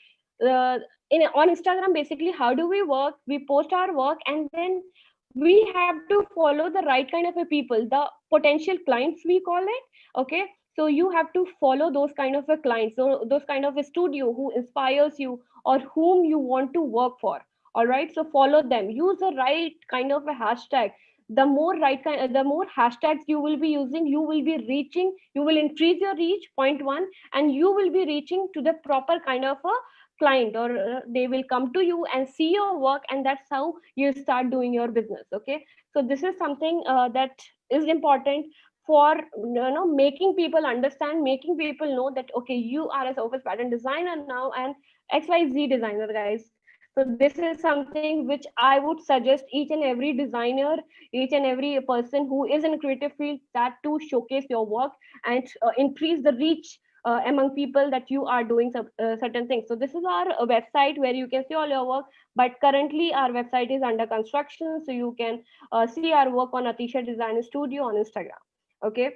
on Instagram. Basically, how do we work? We post our work, and then we have to follow the right kind of a people, the potential clients we call it. Okay, so you have to follow those kind of a clients, so those kind of a studio who inspires you or whom you want to work for. All right, so follow them, use the right kind of a hashtag. The more the more hashtags you will be using, you will be reaching, you will increase your reach, point one, and you will be reaching to the proper kind of a client, or they will come to you and see your work, and that's how you start doing your business. Okay, so this is something that is important for making people understand, making people know that okay, you are a surface pattern designer now, and XYZ designer, guys. So this is something which I would suggest each and every designer, each and every person who is in a creative field, that to showcase your work and increase the reach among people that you are doing certain things. So this is our website where you can see all your work, but currently our website is under construction, so you can see our work on Atisha Design Studio on Instagram. Okay,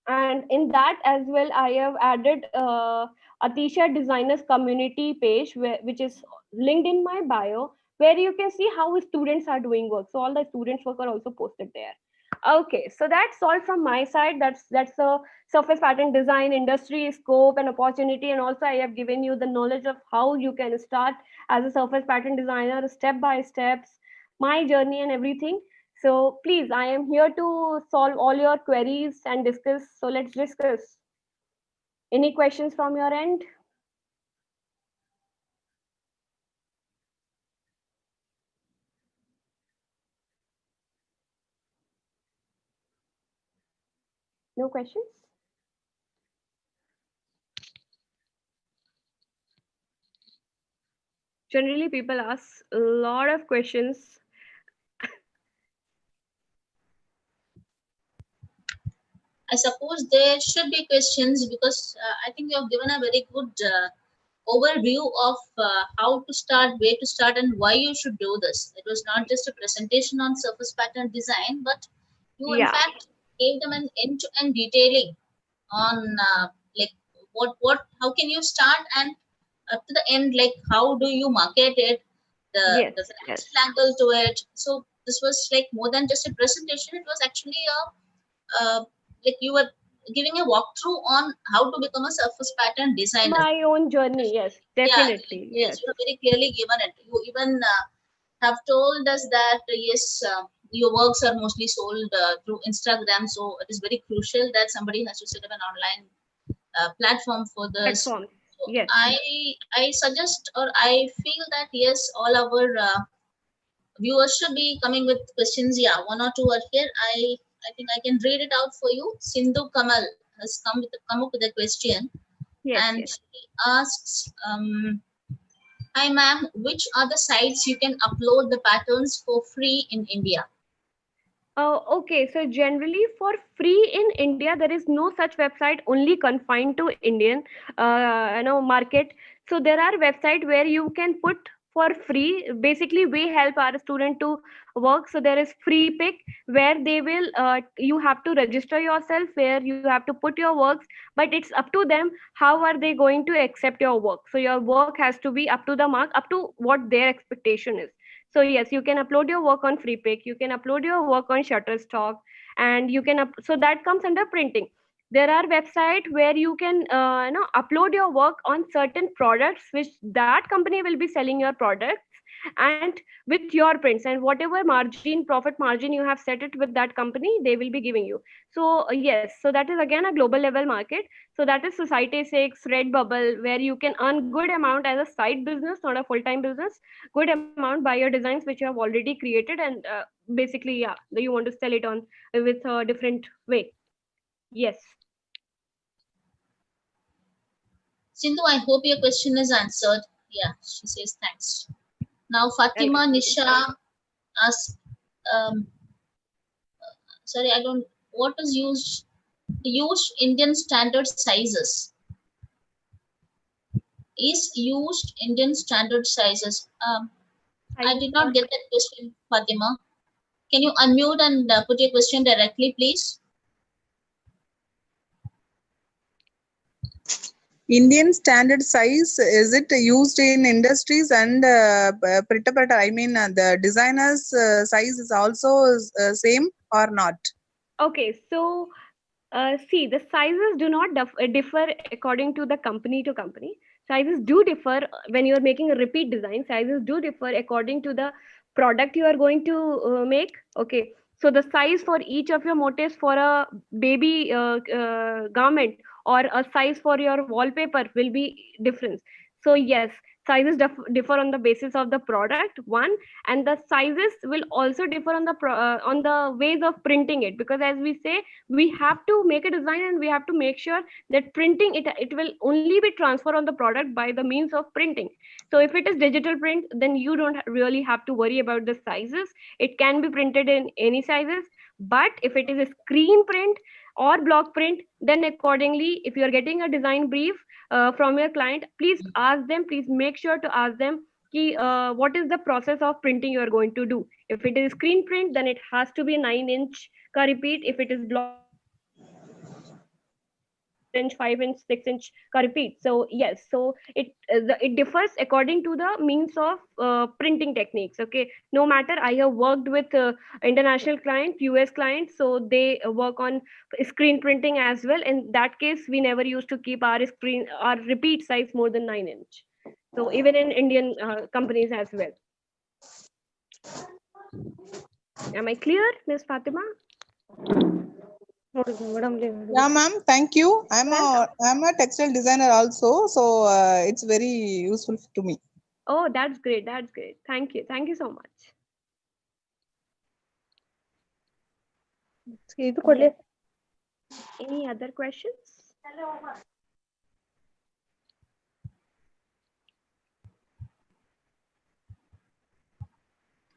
and in that as well, I have added Atisha Designers community page, which is linked in my bio, where you can see how students are doing work. So all the students work are also posted there. Okay, so that's all from my side. That's a surface pattern design industry scope and opportunity, and also I have given you the knowledge of how you can start as a surface pattern designer, step by steps, my journey and everything. So please, I am here to solve all your queries and discuss. So let's discuss. Any questions from your end? No questions? Generally, people ask a lot of questions. I suppose there should be questions because I think you have given a very good overview of how to start, where to start, and why you should do this. It was not just a presentation on surface pattern design, but you in Yeah. fact gave them an end-to-end detailing on like how can you start and up to the end, like how do you market it, Yes. the Yes. financial angle to it. So this was like more than just a presentation. It was actually like you were giving a walkthrough on how to become a surface pattern designer. My own journey. Yes, Yeah, definitely. yes, Yes. you have very clearly given it. You even have told us that yes, your works are mostly sold through Instagram, so it is very crucial that somebody has to set up an online platform for this. Platform. So Yes. I suggest, or I feel that yes, all our viewers should be coming with questions. Yeah, one or two are here. I think I can read it out for you. Sindhu Kamal has come up with a question, Yes. and Yes. she asks, "Hi, ma'am. Which are the sites you can upload the patterns for free in India?" Okay, so generally for free in India, there is no such website only confined to Indian, market. So there are websites where you can put for free. Basically, we help our student to work. So there is free pick where they will, you have to register yourself, where you have to put your works, but it's up to them how are they going to accept your work. So your work has to be up to the mark, up to what their expectation is. So yes, you can upload your work on Freepik, you can upload your work on Shutterstock, and you can so that comes under printing. There are websites where you can upload your work on certain products which that company will be selling your products, and with your prints, and whatever margin, profit margin you have set it with that company, they will be giving you. So yes, so that is again a global level market. So that is Society 6, Redbubble, where you can earn good amount as a side business, not a full-time business, good amount by your designs which you have already created, and basically, yeah, you want to sell it on with a different way. Yes. Sindhu, I hope your question is answered. Yeah, she says thanks. Now Fatima Welcome. Nisha asks, um, sorry, I don't. What is used Indian standard sizes? Is used Indian standard sizes? I did not get that question, Fatima. Can you unmute and put your question directly, please? Indian standard size, is it used in industries and I mean the designer's size is also same or not? Okay, so see, the sizes do not differ according to the company to company. Sizes do differ when you are making a repeat design. Sizes do differ according to the product you are going to make. Okay, so the size for each of your motifs for a baby garment or a size for your wallpaper will be different. So yes, sizes differ on the basis of the product one, and the sizes will also differ on the ways of printing it, because as we say, we have to make a design and we have to make sure that printing it will only be transferred on the product by the means of printing. So if it is digital print, then you don't really have to worry about the sizes. It can be printed in any sizes. But if it is a screen print or block print, then accordingly, if you are getting a design brief from your client, please make sure to ask them what is the process of printing you are going to do. If it is screen print, then it has to be a 9-inch ka repeat. If it is block print, then it has to be 4-inch, 5-inch, 6-inch ka repeat. So yes, so it differs according to the means of printing techniques. Okay, no matter, I have worked with international clients, US clients, so they work on screen printing as well. In that case, we never used to keep our repeat size more than 9-inch. So even in Indian companies as well. Am I clear, Ms. Fatima? Yeah, ma'am. Thank you. I'm a textile designer also, so it's very useful to me. Oh, that's great. That's great. Thank you. Thank you so much. Any other questions?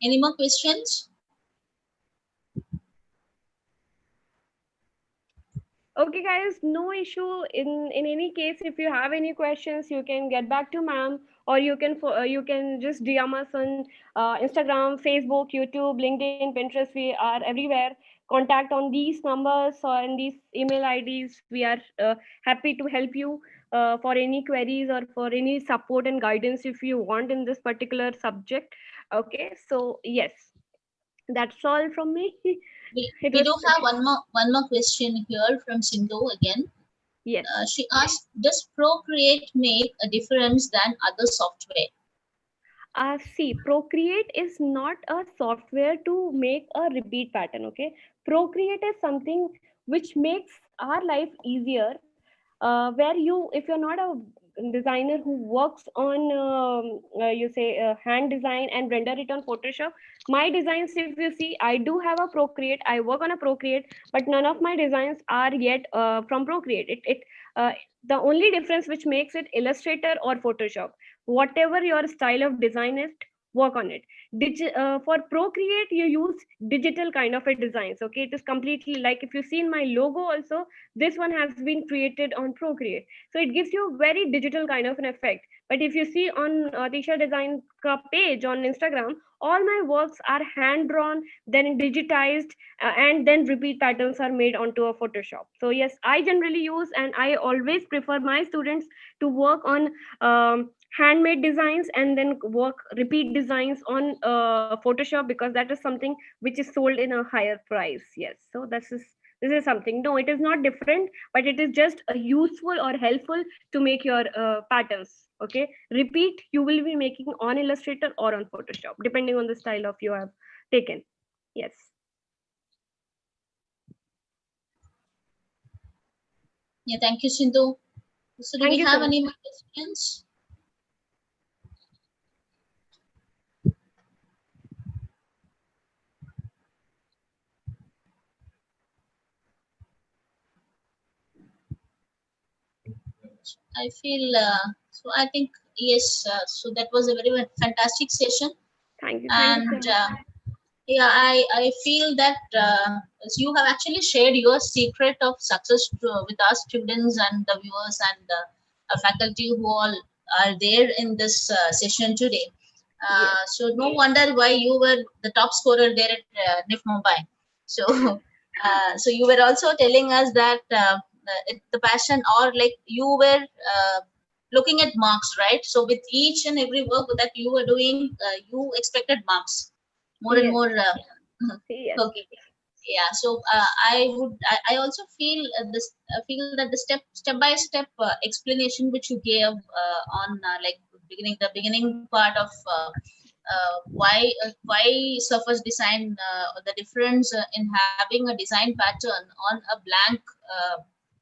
Any more questions? Okay, guys, no issue. In any case, if you have any questions, you can get back to ma'am, or you can just DM us on Instagram, Facebook, YouTube, LinkedIn, Pinterest. We are everywhere. Contact on these numbers or in these email IDs. We are happy to help you for any queries or for any support and guidance if you want in this particular subject. Okay, so yes, that's all from me. We do have one more question here from Sindhu again. Yes. She asked, does Procreate make a difference than other software? See, Procreate is not a software to make a repeat pattern. Okay, Procreate is something which makes our life easier. Where if you're not a designer who works on hand design and render it on Photoshop, my designs, if you see, I do have a Procreate. I work on a Procreate, but none of my designs are yet from Procreate. The only difference which makes it Illustrator or Photoshop. Whatever your style of design is, work on it. For Procreate, you use digital kind of a designs. Okay, it is completely like, if you see in my logo also, this one has been created on Procreate, so it gives you very digital kind of an effect. But if you see on Tisha Design ka page on Instagram, all my works are hand drawn, then digitized, and then repeat patterns are made onto a Photoshop. So yes, I generally use, and I always prefer my students to work on handmade designs and then work repeat designs on Photoshop, because that is something which is sold in a higher price. Yes, so this is something. No, it is not different, but it is just useful or helpful to make your patterns. Okay, repeat you will be making on Illustrator or on Photoshop, depending on the style of you have taken. Yes. Yeah, thank you, Sindhu. So do Thank we you so have much. any more questions? I feel so. I think yes. So that was a very fantastic session, Thank you so and much. yeah, I feel that you have actually shared your secret of success with our students and the viewers and faculty who all are there in this session today. Yes. So no wonder why you were the top scorer there at NIFT Mumbai. So so you were also telling us that the passion, or like you were looking at marks, right? So with each and every work that you were doing, you expected marks more and Yes. more. Yes. Okay, yeah. So I also feel feel that the step by step explanation which you gave on like the beginning part of why surface design, the difference in having a design pattern on a blank,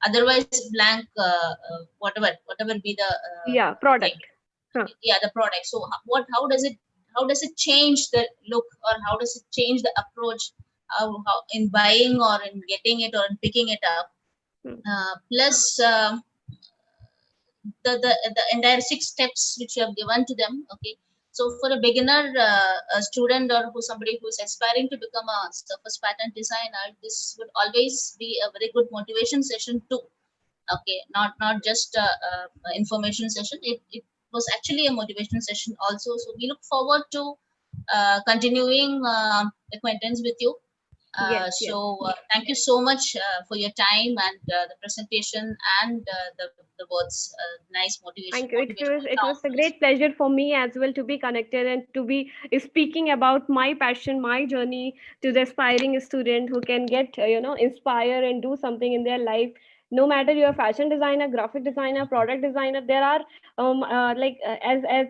otherwise blank, whatever be the Yeah, thing. product. Huh. Yeah, the product. So how does it change the look, or how does it change the approach, how in buying or in getting it or in picking it up, plus the entire 6 steps which you have given to them. Okay, so for a beginner, a student, or who somebody who is aspiring to become a surface pattern designer, this would always be a very good motivation session too. Okay, not just information session. It was actually a motivation session also. So we look forward to continuing acquaintance with you. Yes, yes. Thank you so much for your time and the presentation and the words, nice Thank you. motivational It was a talks. great pleasure for me as well to be connected and to be speaking about my passion, my journey, to the aspiring student who can get inspire and do something in their life. No matter you're a fashion designer, graphic designer, product designer, there are as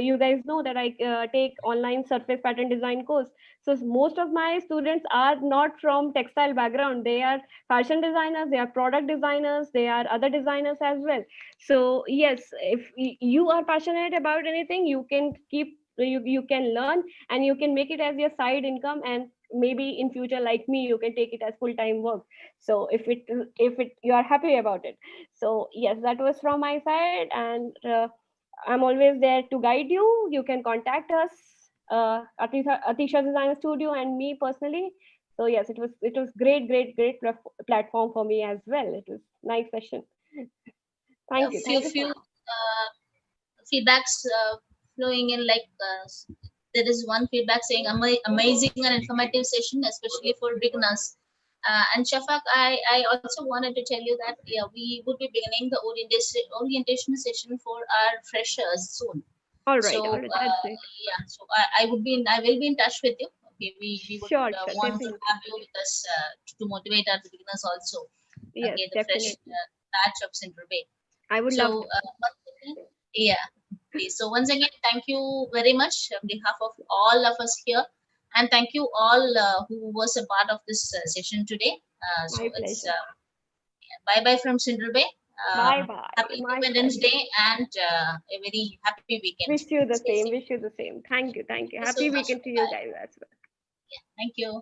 you guys know that I take online surface pattern design course. So most of my students are not from textile background. They are fashion designers, they are product designers, they are other designers as well. So yes, if you are passionate about anything, you can you can learn, and you can make it as your side income, and maybe in future, like me, you can take it as full-time work. So if it you are happy about it. So yes, that was from my side, and I'm always there to guide you. You can contact us, Atisha Design Studio, and me personally. So yes, it was great platform for me as well. It was nice session. A Thank you. Thank you so few much. feedbacks flowing in, like there is one feedback saying amazing and informative session, especially for beginners. And Shafaq, I also wanted to tell you that yeah, we would be beginning the orientation session for our freshers soon. All right. All So right. That's great. yeah, so I will be in touch with you. Okay, we would Sure. Sure. want to Definitely. have you with us to motivate our beginners also. Yes. Okay, the fresh Definitely. batch of Cindrebay. I would love So to. once again, yeah. Okay, so once again, thank you very much on behalf of all of us here, and thank you all who was a part of this session today. So My it's pleasure. bye bye from Cindrebay. Bye bye. Happy My Independence pleasure. Day and a very happy weekend. Wish you the Stay same. safe. Wish you the same. Thank you. Thank you. Thank you so Happy much. weekend to you Bye. guys as well. Yeah, thank you.